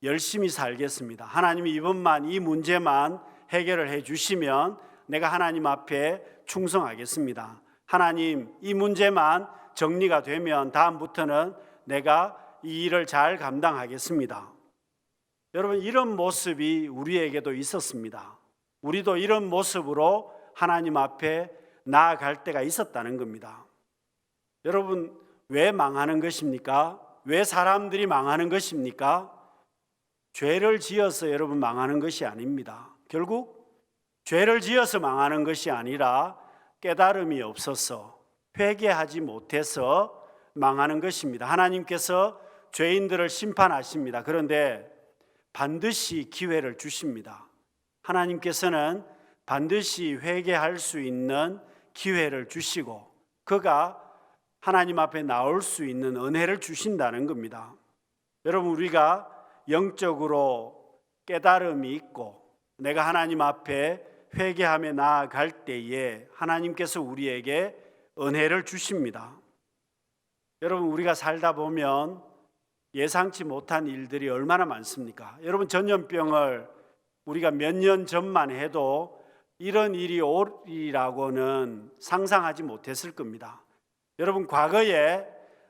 열심히 살겠습니다. 하나님이 이번만 이 문제만 해결을 해주시면 내가 하나님 앞에 충성하겠습니다. 하나님, 이 문제만 정리가 되면 다음부터는 내가 이 일을 잘 감당하겠습니다. 여러분, 이런 모습이 우리에게도 있었습니다. 우리도 이런 모습으로 하나님 앞에 나아갈 때가 있었다는 겁니다. 여러분, 왜 망하는 것입니까? 왜 사람들이 망하는 것입니까? 죄를 지어서 여러분 망하는 것이 아닙니다. 결국 죄를 지어서 망하는 것이 아니라 깨달음이 없어서 회개하지 못해서 망하는 것입니다. 하나님께서 죄인들을 심판하십니다. 그런데 반드시 기회를 주십니다. 하나님께서는 반드시 회개할 수 있는 기회를 주시고 그가 하나님 앞에 나올 수 있는 은혜를 주신다는 겁니다. 여러분, 우리가 영적으로 깨달음이 있고 내가 하나님 앞에 회개하며 나아갈 때에 하나님께서 우리에게 은혜를 주십니다. 여러분, 우리가 살다 보면 예상치 못한 일들이 얼마나 많습니까? 여러분, 전염병을 우리가 몇 년 전만 해도 이런 일이 오리라고는 상상하지 못했을 겁니다. 여러분, 과거에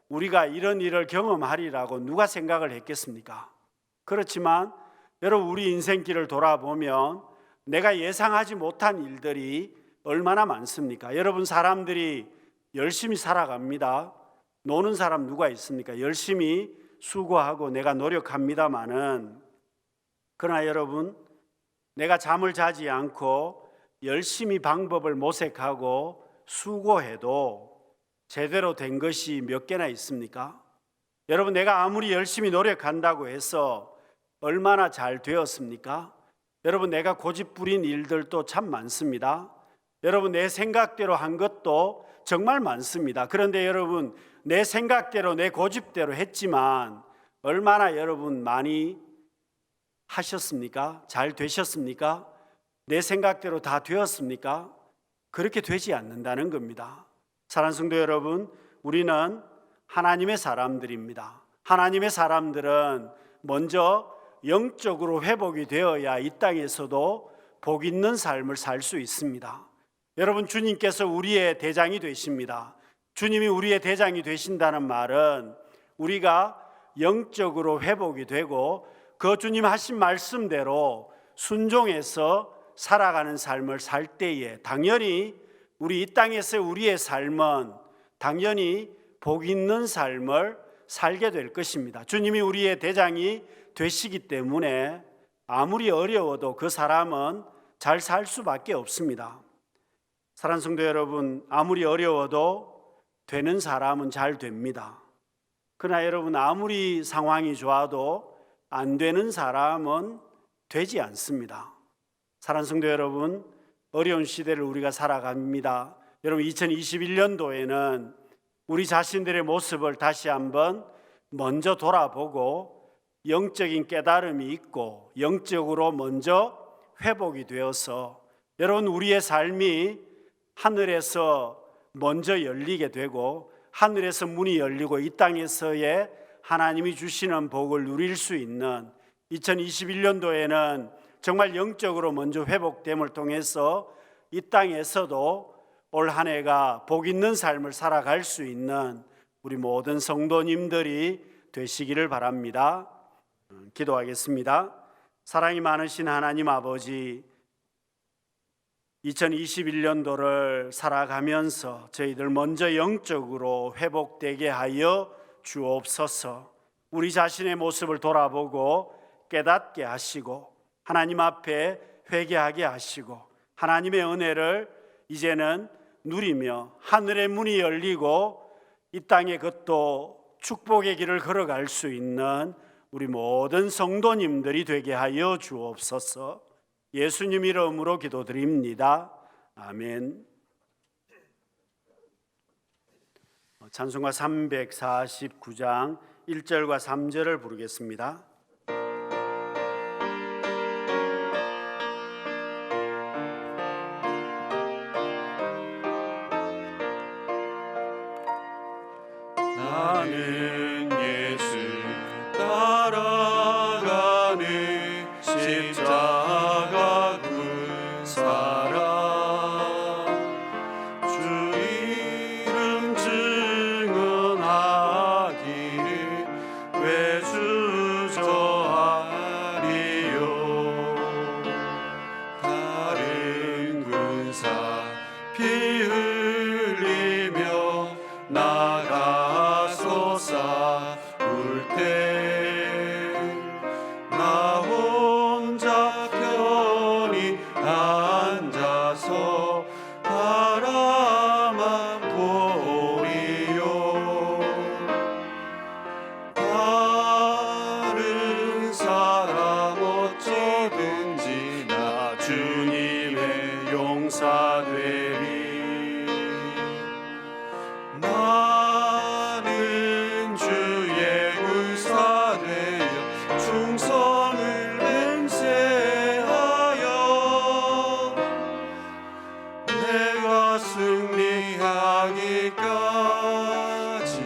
우리가 이런 일을 경험하리라고 누가 생각을 했겠습니까? 그렇지만 여러분, 우리 인생길을 돌아보면 내가 예상하지 못한 일들이 얼마나 많습니까? 여러분, 사람들이 열심히 살아갑니다. 노는 사람 누가 있습니까? 열심히 수고하고 내가 노력합니다마는 그러나 여러분, 내가 잠을 자지 않고 열심히 방법을 모색하고 수고해도 제대로 된 것이 몇 개나 있습니까? 여러분, 내가 아무리 열심히 노력한다고 해서 얼마나 잘 되었습니까? 여러분, 내가 고집 부린 일들도 참 많습니다. 여러분, 내 생각대로 한 것도 정말 많습니다. 그런데 여러분, 내 생각대로 내 고집대로 했지만 얼마나 여러분 많이 하셨습니까? 잘 되셨습니까? 내 생각대로 다 되었습니까? 그렇게 되지 않는다는 겁니다. 사랑하는 성도 여러분, 우리는 하나님의 사람들입니다. 하나님의 사람들은 먼저 영적으로 회복이 되어야 이 땅에서도 복 있는 삶을 살 수 있습니다. 여러분, 주님께서 우리의 대장이 되십니다. 주님이 우리의 대장이 되신다는 말은 우리가 영적으로 회복이 되고 그 주님 하신 말씀대로 순종해서 살아가는 삶을 살 때에 당연히 우리 이 땅에서 우리의 삶은 당연히 복 있는 삶을 살게 될 것입니다. 주님이 우리의 대장이 되시기 때문에 아무리 어려워도 그 사람은 잘 살 수밖에 없습니다. 사랑하는 성도 여러분, 아무리 어려워도 되는 사람은 잘 됩니다. 그러나 여러분, 아무리 상황이 좋아도 안 되는 사람은 되지 않습니다. 사랑하는 성도 여러분, 어려운 시대를 우리가 살아갑니다. 여러분, 2021년도에는 우리 자신들의 모습을 다시 한번 먼저 돌아보고 영적인 깨달음이 있고 영적으로 먼저 회복이 되어서 여러분, 우리의 삶이 하늘에서 먼저 열리게 되고 하늘에서 문이 열리고 이 땅에서의 하나님이 주시는 복을 누릴 수 있는 2021년도에는 정말 영적으로 먼저 회복됨을 통해서 이 땅에서도 올 한 해가 복 있는 삶을 살아갈 수 있는 우리 모든 성도님들이 되시기를 바랍니다. 기도하겠습니다. 사랑이 많으신 하나님 아버지, 2021년도를 살아가면서 저희들 먼저 영적으로 회복되게 하여 주옵소서. 우리 자신의 모습을 돌아보고 깨닫게 하시고 하나님 앞에 회개하게 하시고 하나님의 은혜를 이제는 누리며 하늘의 문이 열리고 이 땅의 것도 축복의 길을 걸어갈 수 있는 우리 모든 성도님들이 되게 하여 주옵소서. 예수님 이름으로 기도드립니다. 아멘. 찬송가 349장 1절과 3절을 부르겠습니다. 나는 예수 따라가는 십자가 군 사람 주 이름 증언하기를 왜 주저하리요 다른 군사 피 흘리며 나가소서 울 때 나 혼자 편히 앉아서 바라만 보리요 다른 사람 어찌든지 나 주님의 용사되리 나는 주의 군사 되어 충성을 맹세하여 내가 승리하기까지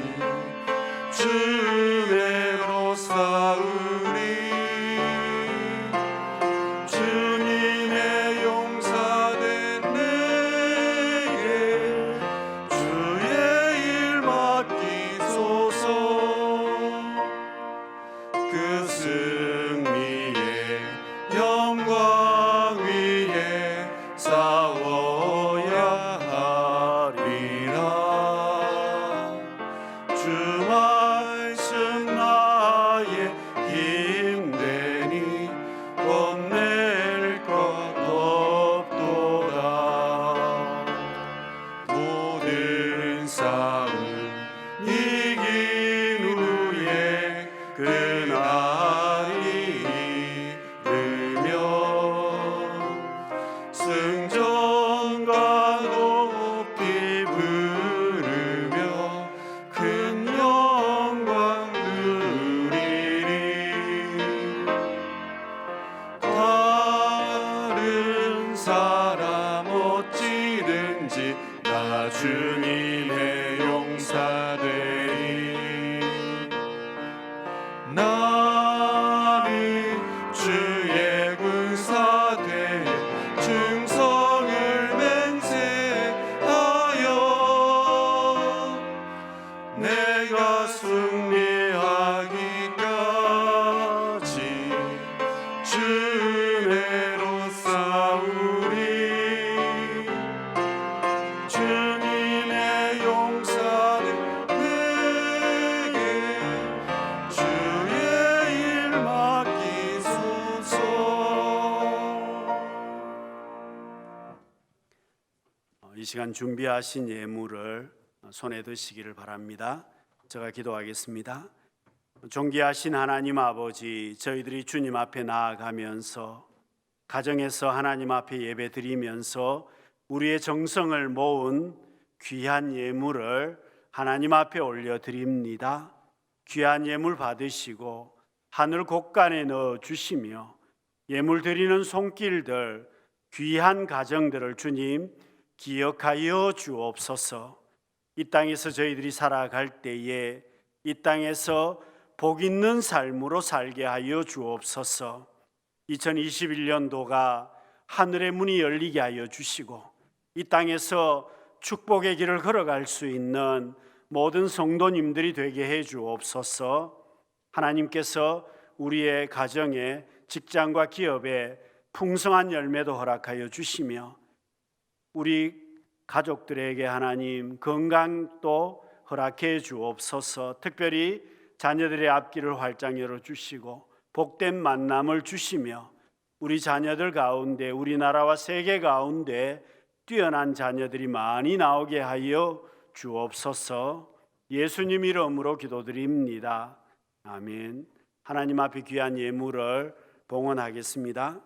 주의로 싸우리 주님의 용사된 내게 주의 일 맡기소서 그 승리의 영광 위에 싸워야 하리라 주 말씀 나의 힘되니 겁낼 것 없도다 모든 싸움 이긴 후에 그날이 이르면 승전과 높이 부르며 큰 영광 누리리 다른 사람 어찌든지 나 주님의 용사되리 나는 주의 군사 되어 충성을 맹세하여 내가 승리하기까지 주의로 싸우리 주님의 용사는 내게 주의 일 맡기소서. 이 시간 준비하신 예물을 손에 드시기를 바랍니다. 제가 기도하겠습니다. 존귀하신 하나님 아버지, 저희들이 주님 앞에 나아가면서 가정에서 하나님 앞에 예배 드리면서 우리의 정성을 모은 귀한 예물을 하나님 앞에 올려드립니다. 귀한 예물 받으시고 하늘 곳간에 넣어 주시며 예물 드리는 손길들, 귀한 가정들을 주님 기억하여 주옵소서. 이 땅에서 저희들이 살아갈 때에 이 땅에서 복 있는 삶으로 살게 하여 주옵소서. 2021년도가 하늘의 문이 열리게 하여 주시고 이 땅에서 축복의 길을 걸어갈 수 있는 모든 성도님들이 되게 해 주옵소서. 하나님께서 우리의 가정에, 직장과 기업에 풍성한 열매도 허락하여 주시며 우리 가족들에게 하나님 건강도 허락해 주옵소서. 특별히 자녀들의 앞길을 활짝 열어주시고 복된 만남을 주시며 우리 자녀들 가운데, 우리나라와 세계 가운데 뛰어난 자녀들이 많이 나오게 하여 주옵소서. 예수님 이름으로 기도드립니다. 아멘. 하나님 앞에 귀한 예물을 봉헌하겠습니다.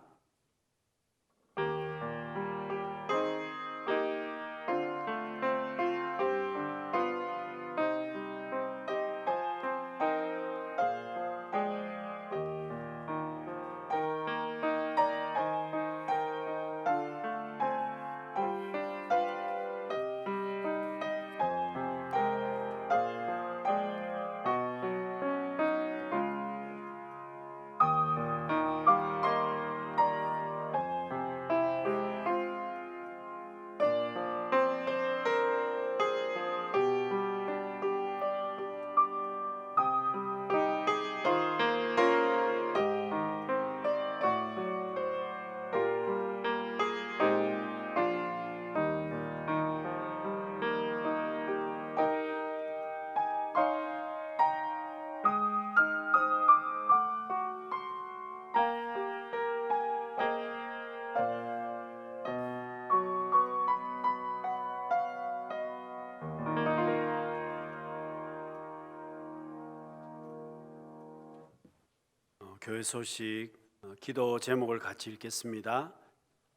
교회 소식 기도 제목을 같이 읽겠습니다.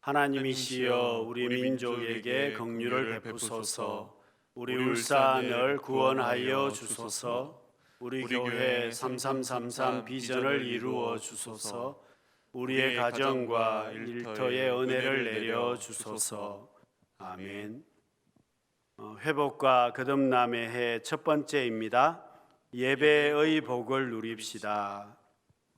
하나님이시여 우리 민족에게 긍휼을 베푸소서. 우리 울산을 구원하여 주소서. 우리 교회 3333 비전을 이루어 주소서. 우리의 가정과 일터에 은혜를 내려 주소서. 아멘. 회복과 거듭남의 해 첫 번째입니다. 예배의 복을 누립시다.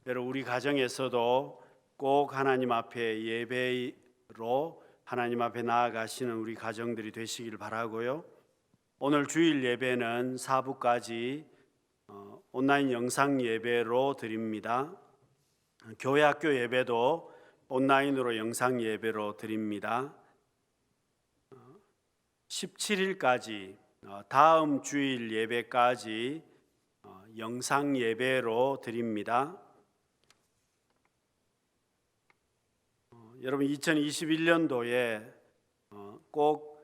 여러분, 우리 가정에서도 꼭 하나님 앞에 예배로 하나님 앞에 나아가시는 우리 가정들이 되시길 바라고요. 오늘 주일 예배는 4부까지 온라인 영상 예배로 드립니다. 교회 학교 예배도 온라인으로 영상 예배로 드립니다. 17일까지 다음 주일 예배까지 영상 예배로 드립니다. 여러분 2021년도에 꼭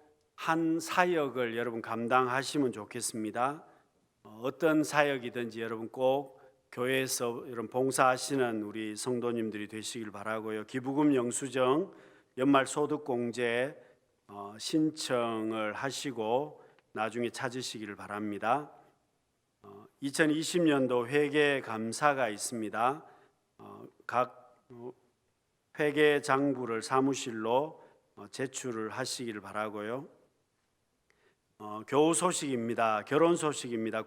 한 사역을 여러분 감당하시면 좋겠습니다. 어떤 사역이든지 여러분 꼭 교회에서 여러분 봉사하시는 우리 성도님들이 되시길 바라고요. 기부금 영수증 연말 소득공제 신청을 하시고 나중에 찾으시기를 바랍니다. 2020년도 회계 감사가 있습니다. 각 회계 장부를 사무실로 제출을 하시기를 바라고요. 교우 소식입니다. 결혼 소식입니다.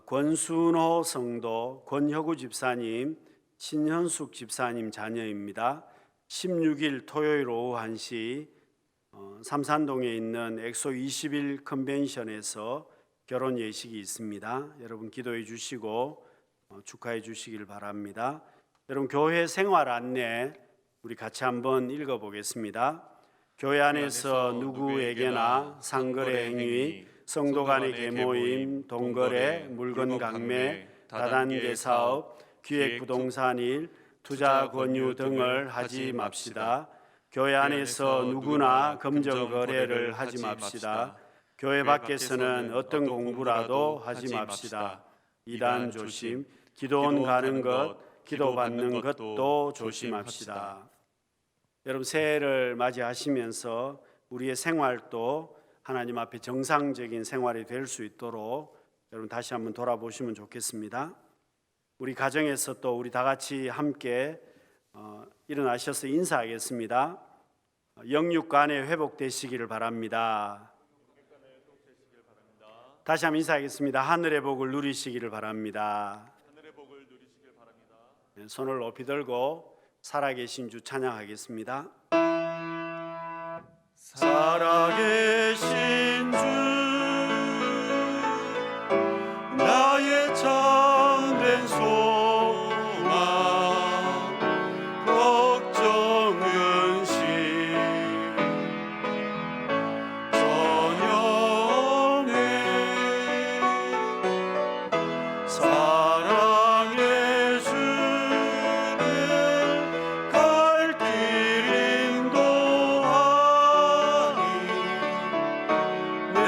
권순호 성도, 권혁우 집사님, 신현숙 집사님 자녀입니다. 16일 토요일 오후 1시 삼산동에 있는 엑소 21 컨벤션에서 결혼 예식이 있습니다. 여러분 기도해 주시고 축하해 주시길 바랍니다. 여러분 교회 생활 안내 우리 같이 한번 읽어보겠습니다. 교회 안에서 누구에게나 상거래 행위, 성도 간의 계모임, 동거래, 물건 강매, 다단계 사업, 기획 부동산 일, 투자 권유 등을 하지 맙시다. 교회 안에서 누구나 금전 거래를 하지 맙시다. 교회 밖에서는 어떤 공부라도 하지 맙시다. 이단 조심, 기도원 가는 것, 기도 받는 것도 조심합시다. 여러분 새해를 맞이하시면서 우리의 생활도 하나님 앞에 정상적인 생활이 될 수 있도록 여러분 다시 한번 돌아보시면 좋겠습니다. 우리 가정에서 또 우리 다 같이 함께 일어나셔서 인사하겠습니다. 영육간에 회복되시기를 바랍니다. 다시 한번 인사하겠습니다. 하늘의 복을 누리시기를 바랍니다. 손을 높이 들고 살아계신 주 찬양하겠습니다. 살아계신 주 나의 참된 소망 걱정 근심 전혀 없네 사랑의 주는 갈 길 인도하니 내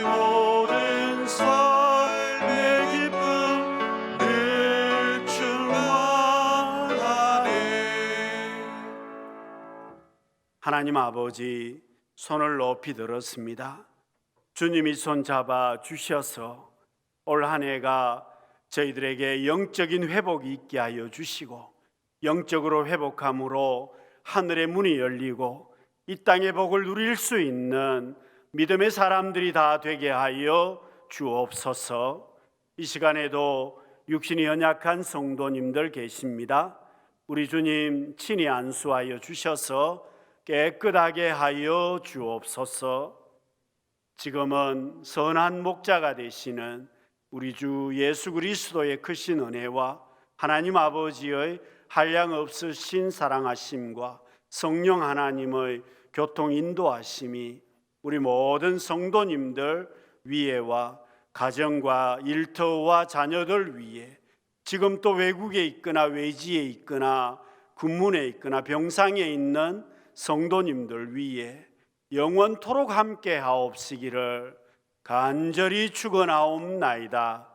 모든 삶의 기쁨 늘 충만하네. 하나님 아버지, 손을 높이 들었습니다. 주님이 손 잡아 주셔서 올 한 해가 저희들에게 영적인 회복이 있게 하여 주시고 영적으로 회복함으로 하늘의 문이 열리고 이 땅의 복을 누릴 수 있는 믿음의 사람들이 다 되게 하여 주옵소서. 이 시간에도 육신이 연약한 성도님들 계십니다. 우리 주님 친히 안수하여 주셔서 깨끗하게 하여 주옵소서. 지금은 선한 목자가 되시는 우리 주 예수 그리스도의 크신 은혜와 하나님 아버지의 한량없으신 사랑하심과 성령 하나님의 교통 인도하심이 우리 모든 성도님들 위에와 가정과 일터와 자녀들 위에 지금 또 외국에 있거나 외지에 있거나 군문에 있거나 병상에 있는 성도님들 위에 영원토록 함께 하옵시기를 간절히 축원하옵나이다.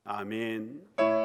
아멘.